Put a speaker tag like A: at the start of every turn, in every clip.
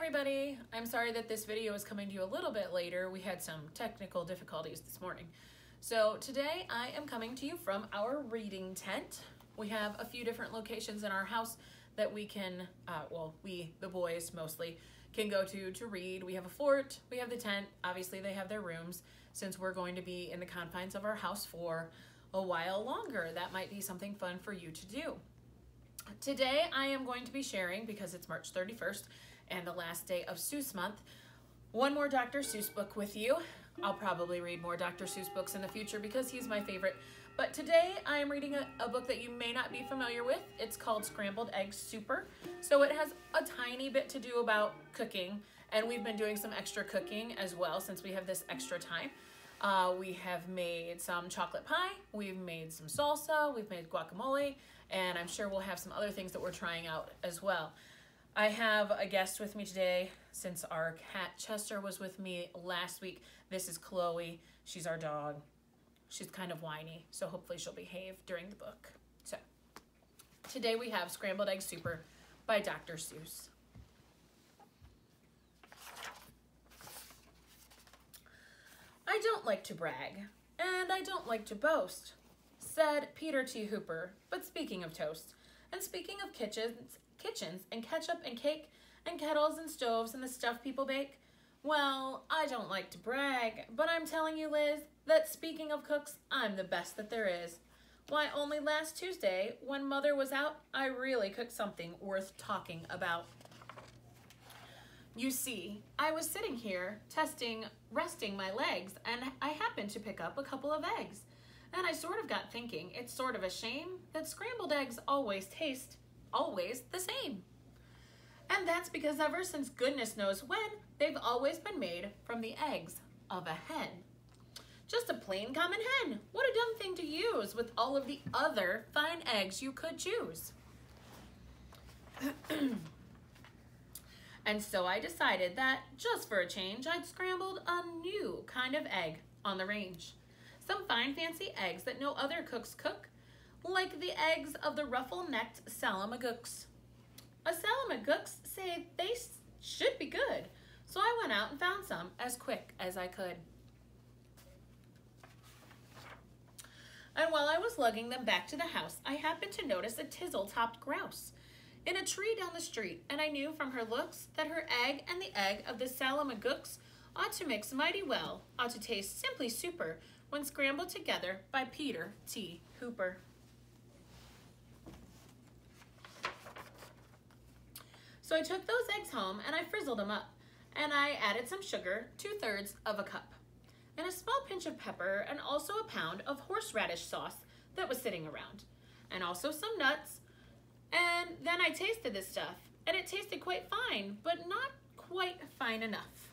A: everybody. I'm sorry that this video is coming to you a little bit later. We had some technical difficulties this morning. So today I am coming to you from our reading tent. We have a few different locations in our house that we can, we, the boys mostly, can go to read. We have a fort, we have the tent, obviously they have their rooms. Since we're going to be in the confines of our house for a while longer, that might be something fun for you to do. Today I am going to be sharing, because it's March 31st and the last day of Seuss month, one more Dr. Seuss book with you. I'll probably read more Dr. Seuss books in the future because he's my favorite. But today I am reading a book that you may not be familiar with. It's called Scrambled Egg Super. So it has a tiny bit to do about cooking, and we've been doing some extra cooking as well since we have this extra time. We have made some chocolate pie, we've made some salsa, we've made guacamole, and I'm sure we'll have some other things that we're trying out as well. I have a guest with me today since our cat Chester was with me last week. This is Chloe. She's our dog. She's kind of whiny, so hopefully she'll behave during the book. So today we have Scrambled Egg Super by Dr. Seuss. I don't like to brag, and I don't like to boast, said Peter T. Hooper. But speaking of toast, and speaking of kitchens and ketchup and cake and kettles and stoves and the stuff people bake, well, I don't like to brag, but I'm telling you, Liz, that speaking of cooks, I'm the best that there is. Why, only last Tuesday, when Mother was out, I really cooked something worth talking about. You see, I was sitting here resting my legs, and I happened to pick up a couple of eggs. And I sort of got thinking, it's sort of a shame that scrambled eggs always taste the same. And that's because ever since goodness knows when, they've always been made from the eggs of a hen. Just a plain common hen. What a dumb thing to use with all of the other fine eggs you could choose. And so I decided that, just for a change, I'd scrambled a new kind of egg on the range. Some fine fancy eggs that no other cooks cook, like the eggs of the ruffle-necked salamagooks. A salamagooks say they should be good, so I went out and found some as quick as I could. And while I was lugging them back to the house, I happened to notice a tizzle-topped grouse in a tree down the street, and I knew from her looks that her egg and the egg of the salamagooks ought to mix mighty well, ought to taste simply super when scrambled together by Peter T. Hooper. So I took those eggs home and I frizzled them up, and I added some sugar, 2/3 of a cup, and a small pinch of pepper, and also a pound of horseradish sauce that was sitting around, and also some nuts. And then I tasted this stuff, and it tasted quite fine, but not quite fine enough.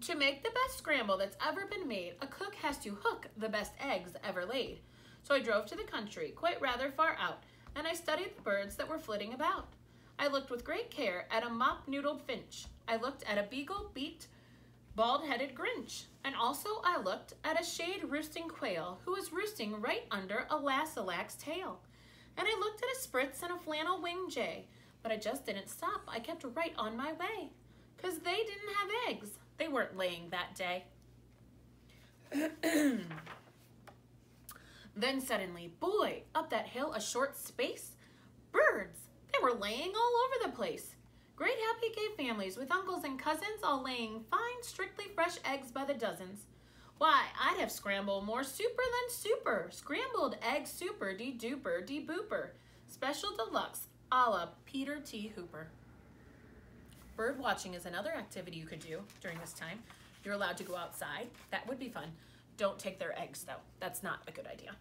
A: To make the best scramble that's ever been made, a cook has to hook the best eggs ever laid. So I drove to the country, quite rather far out, and I studied the birds that were flitting about. I looked with great care at a mop-noodled finch. I looked at a beagle-beaked, bald-headed grinch. And also I looked at a shade-roosting quail who was roosting right under a lassalax tail. And I looked at a spritz and a flannel-winged jay. But I just didn't stop. I kept right on my way. 'Cause they didn't have eggs. They weren't laying that day. Then suddenly, boy, up that hill a short space, birds, they were laying all over the place. Great happy gay families with uncles and cousins all laying fine, strictly fresh eggs by the dozens. Why, I'd have scrambled more super than super. Scrambled egg super, de-duper, de-booper. Special deluxe, a la Peter T. Hooper. Bird watching is another activity you could do during this time. You're allowed to go outside. That would be fun. Don't take their eggs, though. That's not a good idea.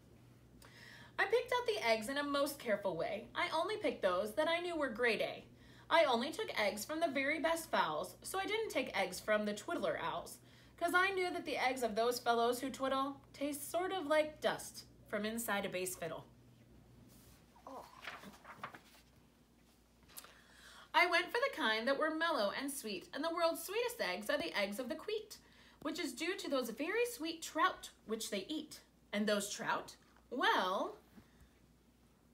A: I picked out the eggs in a most careful way. I only picked those that I knew were grade A. I only took eggs from the very best fowls, so I didn't take eggs from the twiddler owls, because I knew that the eggs of those fellows who twiddle taste sort of like dust from inside a bass fiddle. I went for the kind that were mellow and sweet, and the world's sweetest eggs are the eggs of the queet, which is due to those very sweet trout which they eat. And those trout, well,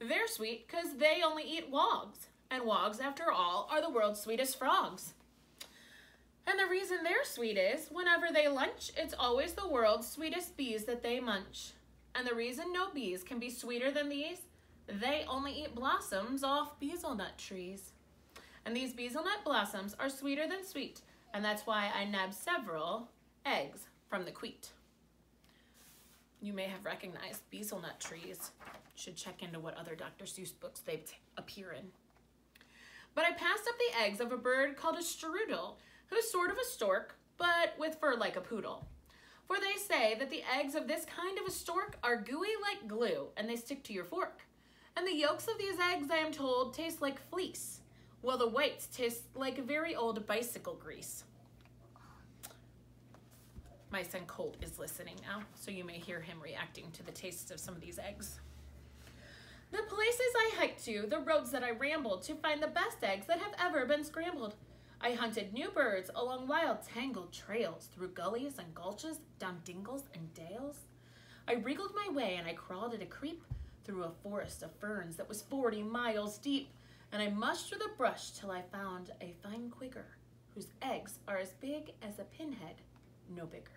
A: They're sweet because they only eat wogs. And wogs, after all, are the world's sweetest frogs. And the reason they're sweet is, whenever they lunch, it's always the world's sweetest bees that they munch. And the reason no bees can be sweeter than these, they only eat blossoms off beezelnut trees. And these beezelnut blossoms are sweeter than sweet, and that's why I nabbed several eggs from the queet. You may have recognized beezelnut trees. Should check into what other Dr. Seuss books they appear in. But I passed up the eggs of a bird called a strudel, who's sort of a stork, but with fur like a poodle. For they say that the eggs of this kind of a stork are gooey like glue, and they stick to your fork. And the yolks of these eggs, I am told, taste like fleece, while the whites taste like very old bicycle grease. My son Colt is listening now, so you may hear him reacting to the tastes of some of these eggs. The places I hiked to, the roads that I rambled to find the best eggs that have ever been scrambled. I hunted new birds along wild tangled trails, through gullies and gulches, down dingles and dales. I wriggled my way and I crawled at a creep through a forest of ferns that was 40 miles deep, and I mushed through the brush till I found a fine quigger, whose eggs are as big as a pinhead, no bigger.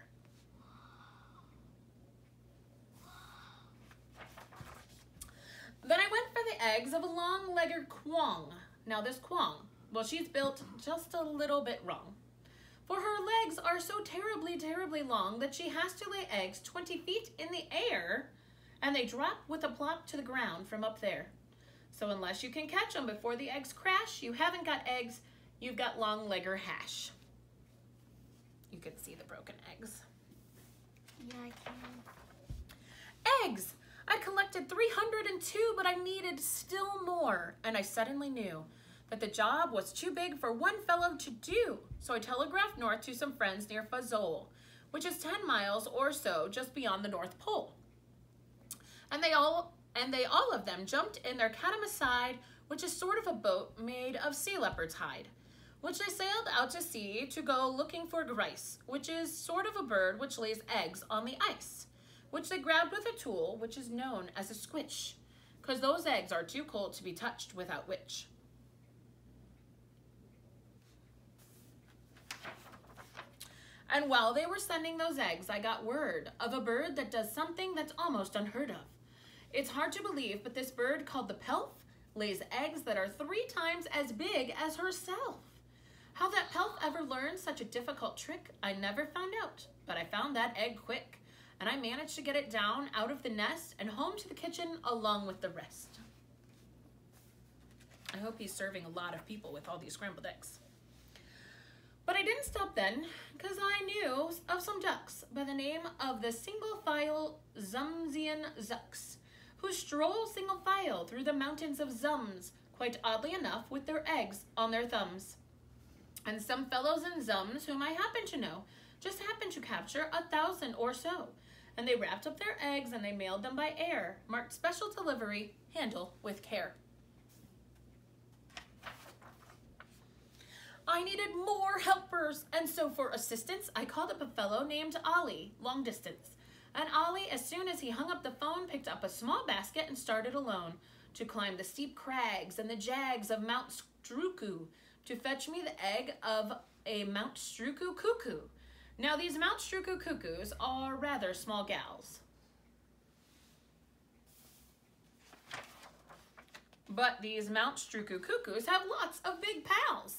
A: Then I went for the eggs of a long-legged quong. Now this quong, well, she's built just a little bit wrong. For her legs are so terribly, terribly long that she has to lay eggs 20 feet in the air, and they drop with a plop to the ground from up there. So unless you can catch them before the eggs crash, you haven't got eggs, you've got long-legger hash. You can see the broken eggs.
B: Yeah, I can.
A: Eggs! I'd collected 302, but I needed still more, and I suddenly knew that the job was too big for one fellow to do. So I telegraphed north to some friends near Fazole, which is 10 miles or so just beyond the North Pole. And they all of them jumped in their catamasside, which is sort of a boat made of sea leopard's hide, which they sailed out to sea to go looking for grice, which is sort of a bird which lays eggs on the ice, which they grabbed with a tool which is known as a squitch, because those eggs are too cold to be touched without which. And while they were sending those eggs, I got word of a bird that does something that's almost unheard of. It's hard to believe, but this bird called the pelf lays eggs that are 3 times as big as herself. How that pelf ever learned such a difficult trick, I never found out, but I found that egg quick, and I managed to get it down out of the nest and home to the kitchen along with the rest. I hope he's serving a lot of people with all these scrambled eggs. But I didn't stop then, because I knew of some ducks by the name of the single-file Zumsian zucks, who stroll single file through the mountains of Zums, quite oddly enough, with their eggs on their thumbs. And some fellows in Zums, whom I happen to know, just happened to capture 1,000 or so, and they wrapped up their eggs and they mailed them by air, marked special delivery, handle with care. I needed more helpers, and so for assistance, I called up a fellow named Ollie, long distance. And Ollie, as soon as he hung up the phone, picked up a small basket and started alone to climb the steep crags and the jags of Mount Struku to fetch me the egg of a Mount Struku cuckoo. Now, these Mount Struku cuckoos are rather small gals. But these Mount Struku cuckoos have lots of big pals.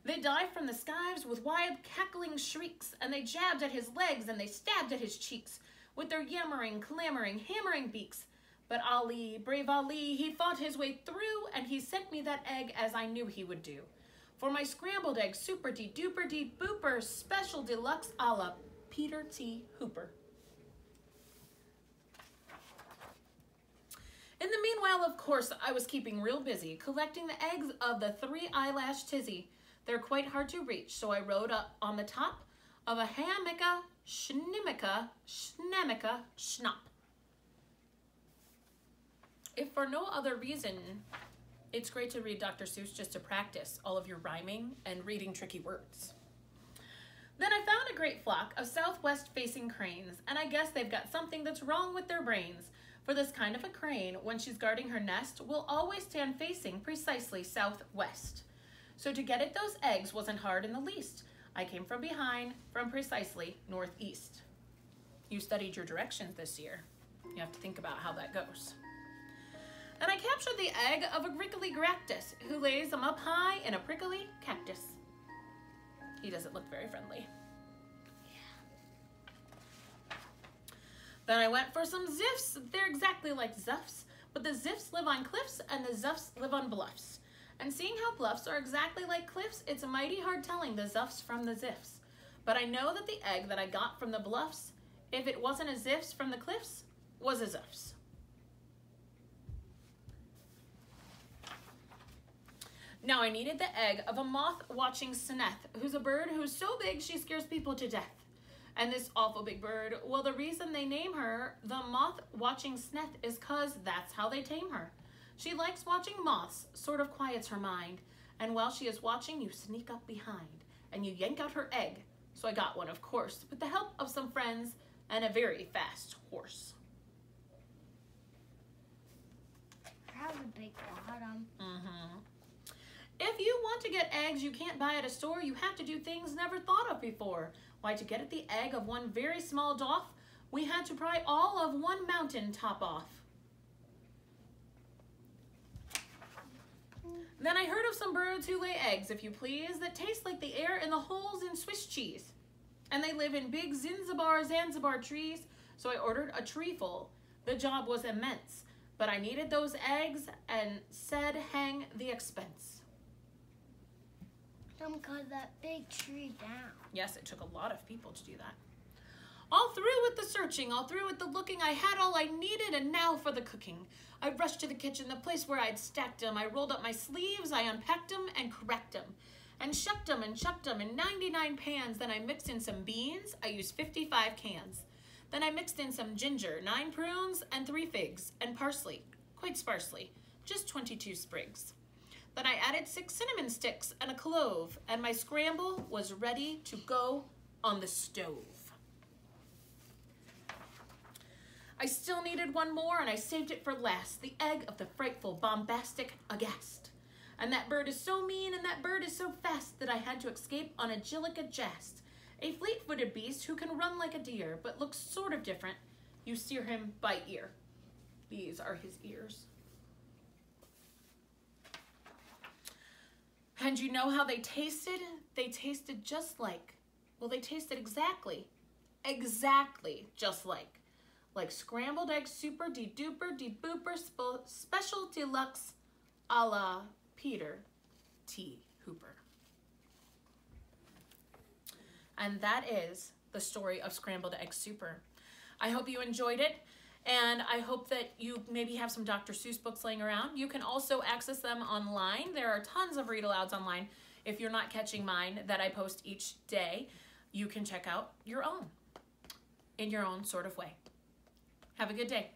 A: They dived from the skies with wild cackling shrieks, and they jabbed at his legs and they stabbed at his cheeks with their yammering, clamoring, hammering beaks. But Ali, brave Ali, he fought his way through, and he sent me that egg as I knew he would do. For my scrambled egg, super de duper de booper, special deluxe a la Peter T. Hooper. In the meanwhile, of course, I was keeping real busy, collecting the eggs of the 3-eyelash tizzy. They're quite hard to reach, so I rode up on the top of a hammica, schnimmica, schnammica, schnop. If for no other reason, it's great to read Dr. Seuss just to practice all of your rhyming and reading tricky words. Then I found a great flock of southwest-facing cranes, and I guess they've got something that's wrong with their brains. For this kind of a crane, when she's guarding her nest, will always stand facing precisely southwest. So to get at those eggs wasn't hard in the least. I came from behind, from precisely northeast. You studied your directions this year. You have to think about how that goes. And I captured the egg of a prickly gractus, who lays them up high in a prickly cactus. He doesn't look very friendly. Then I went for some ziffs. They're exactly like zuffs, but the ziffs live on cliffs and the zuffs live on bluffs. And seeing how bluffs are exactly like cliffs, it's mighty hard telling the zuffs from the ziffs. But I know that the egg that I got from the bluffs, if it wasn't a ziffs from the cliffs, was a zuffs. Now I needed the egg of a moth-watching sneth, who's a bird who's so big she scares people to death. And this awful big bird, well, the reason they name her the moth-watching sneth is 'cause that's how they tame her. She likes watching moths, sort of quiets her mind. And while she is watching, you sneak up behind and you yank out her egg. So I got one, of course, with the help of some friends and a very fast horse.
B: It has a big bottom.
A: If you want to get eggs you can't buy at a store, you have to do things never thought of before. Why, to get at the egg of one very small doff, we had to pry all of one mountain top off. Then I heard of some birds who lay eggs, if you please, that taste like the air in the holes in Swiss cheese. And they live in big Zanzibar trees, so I ordered a tree full. The job was immense, but I needed those eggs and said hang the expense.
B: Some cut that big tree down.
A: Yes, it took a lot of people to do that. All through with the searching, all through with the looking, I had all I needed, and now for the cooking. I rushed to the kitchen, the place where I'd stacked them. I rolled up my sleeves, I unpacked them and cracked them, and shucked them in 99 pans. Then I mixed in some beans. I used 55 cans. Then I mixed in some ginger, 9 prunes, and 3 figs, and parsley, quite sparsely, just 22 sprigs. Then I added 6 cinnamon sticks and a clove, and my scramble was ready to go on the stove. I still needed one more, and I saved it for last, the egg of the frightful, bombastic aghast. And that bird is so mean, and that bird is so fast, that I had to escape on a jillicajast, a fleet-footed beast who can run like a deer, but looks sort of different. You steer him by ear. These are his ears. And you know how they tasted? They tasted just like, well, they tasted exactly just like scrambled egg super de-duper de-booper special deluxe a la Peter T. Hooper. And that is the story of Scrambled Egg Super. I hope you enjoyed it. And I hope that you maybe have some Dr. Seuss books laying around. You can also access them online. There are tons of read-alouds online. If you're not catching mine that I post each day, you can check out your own in your own sort of way. Have a good day.